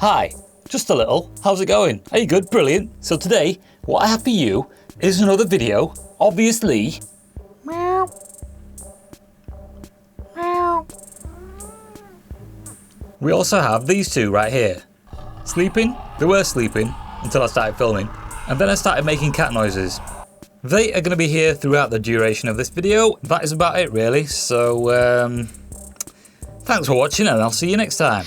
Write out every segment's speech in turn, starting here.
Hi, just a little. How's it going? Are you good? Brilliant. So today, what I have for you is another video, obviously. Meow. Meow. We also have these two right here. Sleeping? They were sleeping until I started filming. And then I started making cat noises. They are going to be here throughout the duration of this video. That is about it really. So, thanks for watching and I'll see you next time.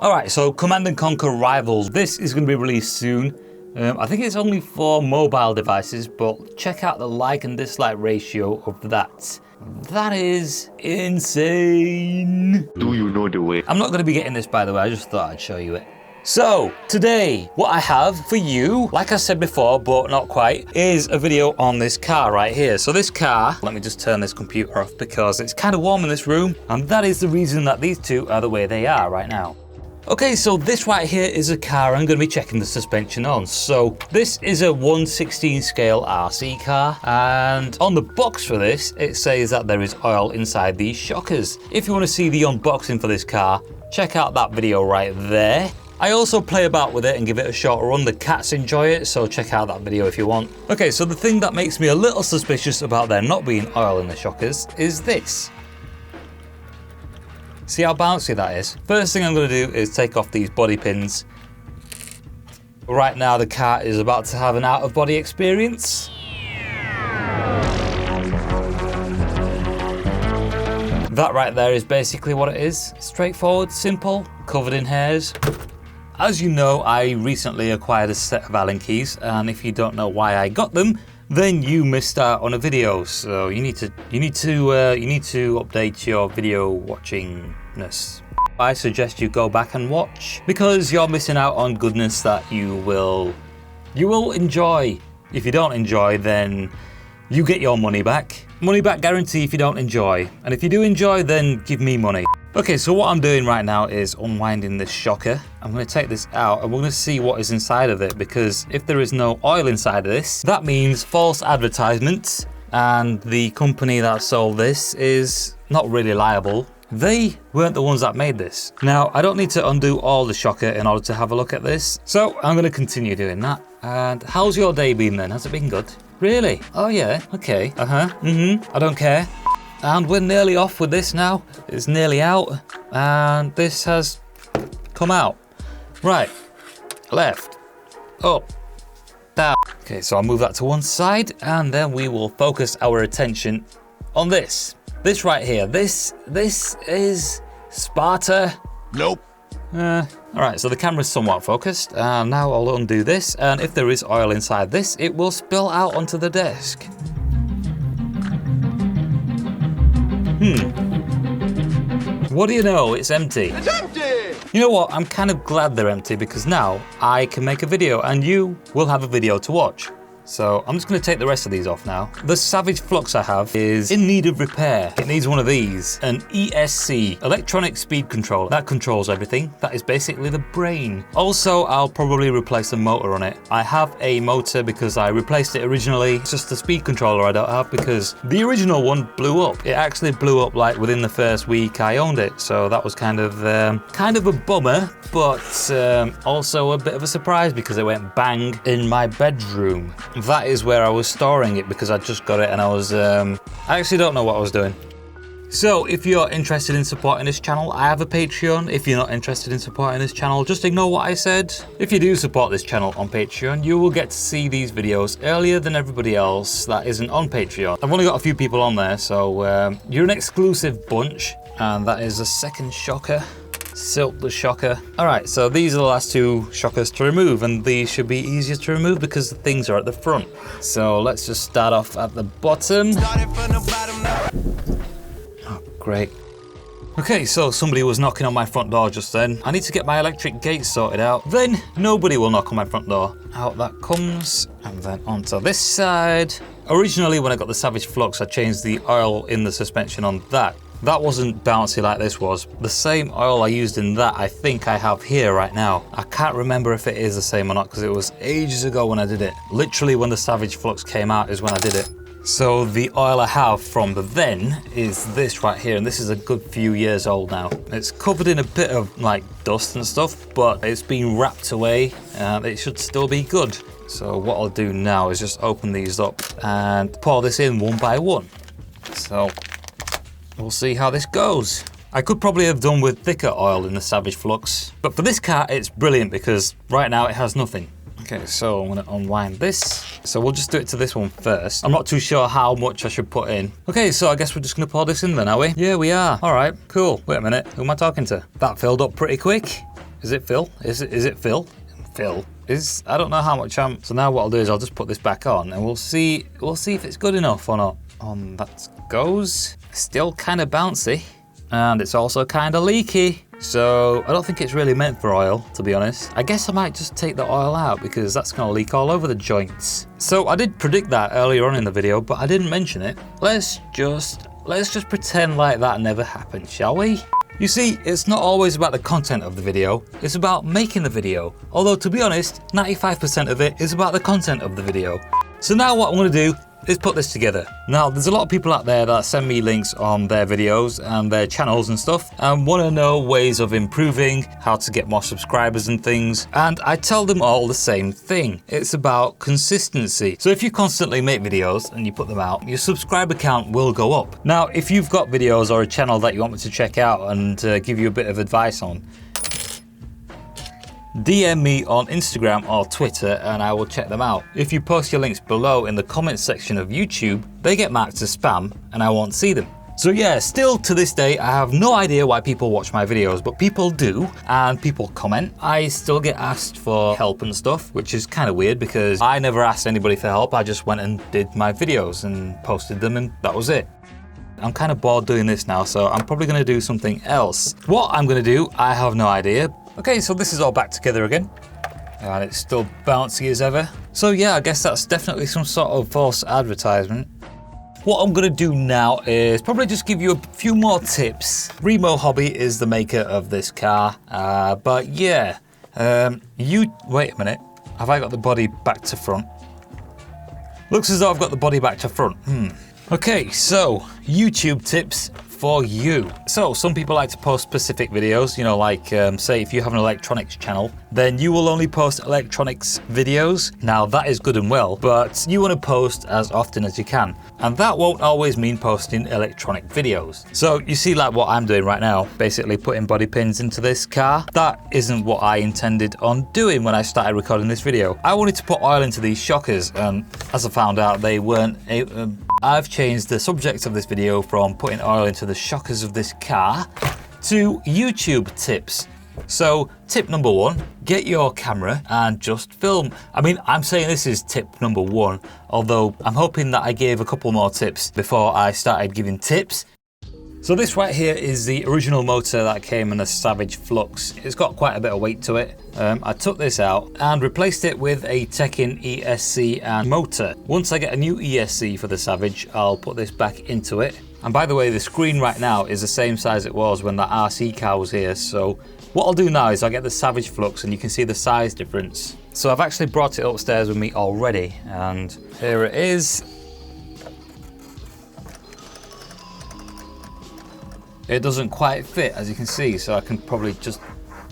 Alright, so Command & Conquer Rivals. This is going to be released soon. I think it's only for mobile devices, but check out the like and dislike ratio of that. That is insane. Do you know the way? I'm not going to be getting this, by the way. I just thought I'd show you it. So, today, what I have for you, like I said before, but not quite, is a video on this car right here. So this car, let me just turn this computer off because it's kind of warm in this room, and that is the reason that these two are the way they are right now. Okay, so this right here is a car I'm going to be checking the suspension on. So this is a 1/16 scale RC car, and on the box for this, it says that there is oil inside these shockers. If you want to see the unboxing for this car, check out that video right there. I also play about with it and give it a short run. The cats enjoy it, so check out that video if you want. Okay, so the thing that makes me a little suspicious about there not being oil in the shockers is this. See how bouncy that is? First thing I'm going to do is take off these body pins. Right now the car is about to have an out-of-body experience. That right there is basically what it is. Straightforward, simple, covered in hairs. As you know, I recently acquired a set of Allen keys, and if you don't know why I got them, then you missed out on a video. So you need to update your video watchingness. I suggest you go back and watch because you're missing out on goodness that you will enjoy. If you don't enjoy, then you get your money back. Money back guarantee if you don't enjoy. And if you do enjoy, then give me money. Okay, so what I'm doing right now is unwinding this shocker. I'm going to take this out and we're going to see what is inside of it, because if there is no oil inside of this, that means false advertisement, and the company that sold this is not really liable. They weren't the ones that made this. Now, I don't need to undo all the shocker in order to have a look at this, so I'm going to continue doing that. And how's your day been then? Has it been good? Really? Oh yeah, okay, I don't care. And we're nearly off with this now. It's nearly out, and this has come out. Right, left, up, down. Okay, so I'll move that to one side, and then we will focus our attention on this. This right here, this is Sparta. Nope. All right, so the camera's somewhat focused, and now I'll undo this, and if there is oil inside this, it will spill out onto the desk. What do you know? It's empty. It's empty! You know what? I'm kind of glad they're empty because now I can make a video and you will have a video to watch. So I'm just going to take the rest of these off now. The Savage Flux I have is in need of repair. It needs one of these, an ESC, electronic speed controller. That controls everything. That is basically the brain. Also, I'll probably replace the motor on it. I have a motor because I replaced it originally. It's just the speed controller I don't have because the original one blew up. It actually blew up like within the first week I owned it. So that was kind of a bummer, but also a bit of a surprise because it went bang in my bedroom. That is where I was storing it because I just got it and I actually don't know what I was doing. So if you're interested in supporting this channel, I have a Patreon. If you're not interested in supporting this channel, just ignore what I said. If you do support this channel on Patreon, you will get to see these videos earlier than everybody else that isn't on Patreon. I've only got a few people on there, so you're an exclusive bunch, and that is the second shocker. Silk the shocker. All right, so these are the last two shockers to remove, and these should be easier to remove because the things are at the front. So let's just start off at the bottom. Oh, great. Okay, so somebody was knocking on my front door just then. I need to get my electric gate sorted out. Then nobody will knock on my front door. Out that comes, and then onto this side. Originally, when I got the Savage Flux, I changed the oil in the suspension on that. That wasn't bouncy like this was. The same oil I used in that, I think I have here right now. I can't remember if it is the same or not because it was ages ago when I did it. Literally when the Savage Flux came out is when I did it. So the oil I have from the then is this right here, and this is a good few years old now. It's covered in a bit of like dust and stuff, but it's been wrapped away and it should still be good. So what I'll do now is just open these up and pour this in one by one. So we'll see how this goes. I could probably have done with thicker oil in the Savage Flux, but for this car it's brilliant because right now it has nothing. Okay, so I'm gonna unwind this. So we'll just do it to this one first. I'm not too sure how much I should put in. Okay, so I guess we're just gonna pour this in then, are we? Yeah, we are. All right, cool. Wait a minute, who am I talking to? That filled up pretty quick. Is it Phil? Is it Phil? Phil is, I don't know how much so now what I'll do is I'll just put this back on and we'll see if it's good enough or not. On that goes. Still kind of bouncy and it's also kind of leaky. So I don't think it's really meant for oil, to be honest. I guess I might just take the oil out because that's gonna leak all over the joints. So I did predict that earlier on in the video, but I didn't mention it. Let's just pretend like that never happened, shall we? You see, it's not always about the content of the video, it's about making the video. Although to be honest, 95% of it is about the content of the video. So now what I'm gonna do is put this together. Now, there's a lot of people out there that send me links on their videos and their channels and stuff and want to know ways of improving, how to get more subscribers and things. And I tell them all the same thing. It's about consistency. So if you constantly make videos and you put them out, your subscriber count will go up. Now, if you've got videos or a channel that you want me to check out and give you a bit of advice on, DM me on Instagram or Twitter and I will check them out. If you post your links below in the comments section of YouTube, they get marked as spam and I won't see them. So yeah, still to this day, I have no idea why people watch my videos, but people do and people comment. I still get asked for help and stuff, which is kind of weird because I never asked anybody for help. I just went and did my videos and posted them and that was it. I'm kind of bored doing this now, so I'm probably going to do something else. What I'm going to do, I have no idea. Okay, so this is all back together again. And it's still bouncy as ever. So yeah, I guess that's definitely some sort of false advertisement. What I'm gonna do now is probably just give you a few more tips. Remo Hobby is the maker of this car, but yeah, wait a minute. Have I got the body back to front? Looks as though I've got the body back to front. Okay, so YouTube tips for you. So some people like to post specific videos, you know, like say if you have an electronics channel, then you will only post electronics videos. Now that is good and well, but you want to post as often as you can. And that won't always mean posting electronic videos. So you see like what I'm doing right now, basically putting body pins into this car. That isn't what I intended on doing when I started recording this video. I wanted to put oil into these shockers and as I found out they weren't I've changed the subject of this video from putting oil into the shockers of this car to YouTube tips. So tip number one, get your camera and just film. I mean, I'm saying this is tip number one, although I'm hoping that I gave a couple more tips before I started giving tips. So this right here is the original motor that came in the Savage Flux. It's got quite a bit of weight to it. I took this out and replaced it with a Tekken ESC and motor. Once I get a new ESC for the Savage, I'll put this back into it. And by the way, the screen right now is the same size it was when that RC car was here. So what I'll do now is I'll get the Savage Flux and you can see the size difference. So I've actually brought it upstairs with me already and here it is. It doesn't quite fit, as you can see, so I can probably just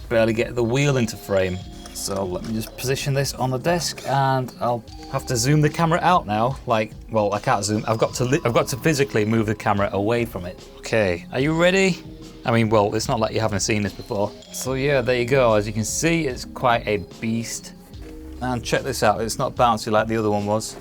barely get the wheel into frame. So let me just position this on the desk and I'll have to zoom the camera out now. Like, well, I can't zoom. I've got to physically move the camera away from it. Okay, are you ready? I mean, well, it's not like you haven't seen this before. So yeah, there you go. As you can see, it's quite a beast. And check this out, it's not bouncy like the other one was.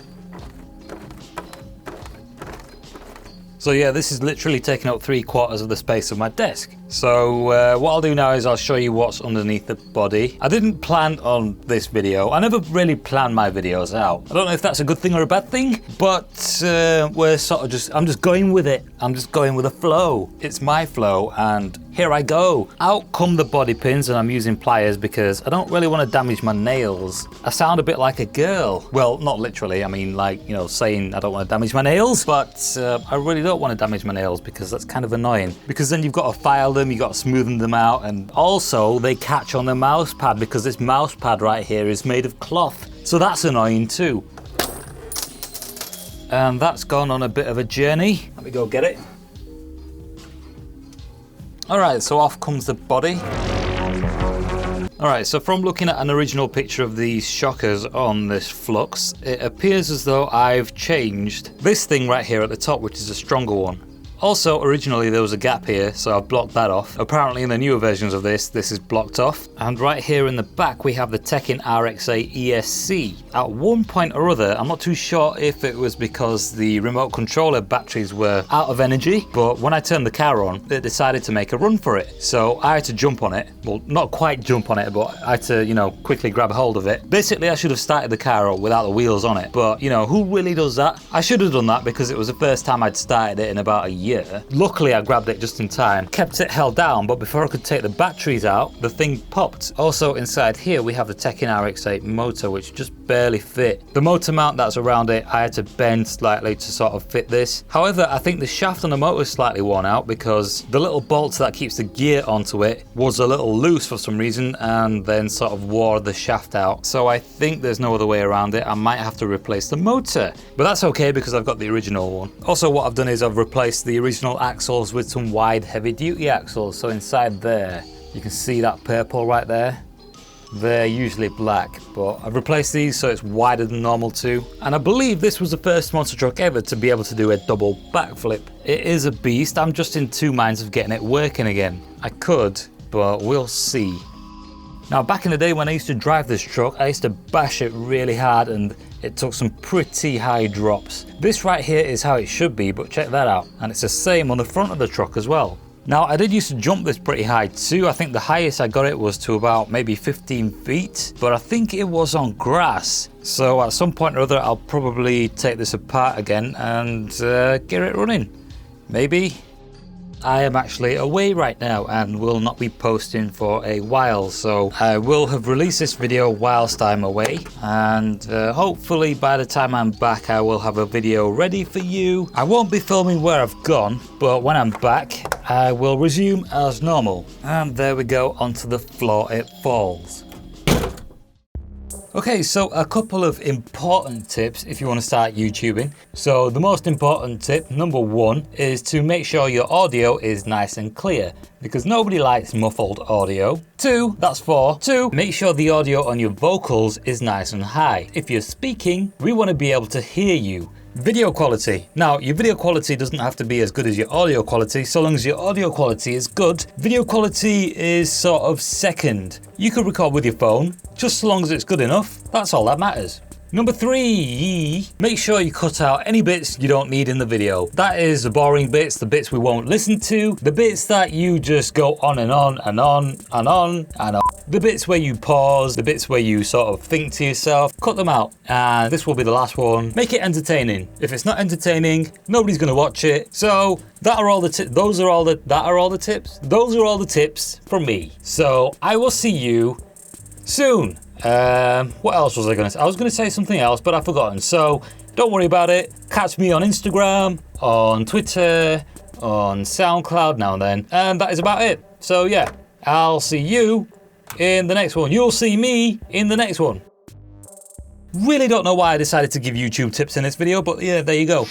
So yeah, this is literally taking up 3/4 of the space of my desk. So what I'll do now is I'll show you what's underneath the body. I didn't plan on this video. I never really plan my videos out. I don't know if that's a good thing or a bad thing, but we're sort of I'm just going with it. I'm just going with the flow. It's my flow and here I go. Out come the body pins and I'm using pliers because I don't really want to damage my nails. I sound a bit like a girl. Well, not literally. I mean, like, you know, saying I don't want to damage my nails, but I really don't want to damage my nails because that's kind of annoying. Because then you've got to file them, you've got to smoothen them out, and also they catch on the mouse pad because this mouse pad right here is made of cloth. So that's annoying too. and that's gone on a bit of a journey. Let me go get it. All right, so off comes the body. All right, so from looking at an original picture of these shockers on this Flux, it appears as though I've changed this thing right here at the top, which is a stronger one. Also, originally there was a gap here, so I've blocked that off. Apparently in the newer versions of this is blocked off. And right here in the back, we have the Tekken RX-8 ESC. At one point or other, I'm not too sure if it was because the remote controller batteries were out of energy, but when I turned the car on, it decided to make a run for it. So I had to jump on it. Well, not quite jump on it, but I had to, you know, quickly grab a hold of it. Basically, I should have started the car up without the wheels on it. But, you know, who really does that? I should have done that because it was the first time I'd started it in about a year. Luckily, I grabbed it just in time, kept it held down, but before I could take the batteries out, the thing popped. Also inside here, we have the Tekken RX-8 motor, which just barely fit. The motor mount that's around it, I had to bend slightly to sort of fit this. However, I think the shaft on the motor is slightly worn out because the little bolt that keeps the gear onto it was a little loose for some reason and then sort of wore the shaft out. So I think there's no other way around it. I might have to replace the motor, but that's okay because I've got the original one. Also, what I've done is I've replaced the original axles with some wide heavy duty axles. So inside there, you can see that purple right there. They're usually black, but I've replaced these so it's wider than normal too. And I believe this was the first monster truck ever to be able to do a double backflip. It is a beast. I'm just in two minds of getting it working again. I could, but we'll see. Now, back in the day when I used to drive this truck, I used to bash it really hard and it took some pretty high drops. This right here is how it should be, but check that out. And it's the same on the front of the truck as well. Now, I did used to jump this pretty high too. I think the highest I got it was to about maybe 15 feet, but I think it was on grass. So at some point or other, I'll probably take this apart again and get it running. Maybe. I am actually away right now and will not be posting for a while, so I will have released this video whilst I'm away, and hopefully by the time I'm back I will have a video ready for you. I won't be filming where I've gone, but when I'm back I will resume as normal. And there we go, onto the floor it falls. Okay, so a couple of important tips if you want to start YouTubing. So the most important tip, number one, is to make sure your audio is nice and clear, because nobody likes muffled audio. Two, make sure the audio on your vocals is nice and high. If you're speaking, we want to be able to hear you. Video quality. Now, your video quality doesn't have to be as good as your audio quality, so long as your audio quality is good. Video quality is sort of second. You can record with your phone, just so long as it's good enough. That's all that matters. Number three, make sure you cut out any bits you don't need in the video. That is the boring bits, the bits we won't listen to, the bits that you just go on and on and on and on and on. The bits where you pause, the bits where you sort of think to yourself, cut them out. And this will be the last one. Make it entertaining. If it's not entertaining, nobody's gonna watch it. So that are all the tips. Those are all the tips from me. So I will see you soon. What else was I gonna say? I was gonna say something else, but I've forgotten. So don't worry about it. Catch me on Instagram, on Twitter, on SoundCloud now and then. And that is about it. So yeah, I'll see you in the next one. You'll see me in the next one. Really don't know why I decided to give YouTube tips in this video, but yeah, there you go.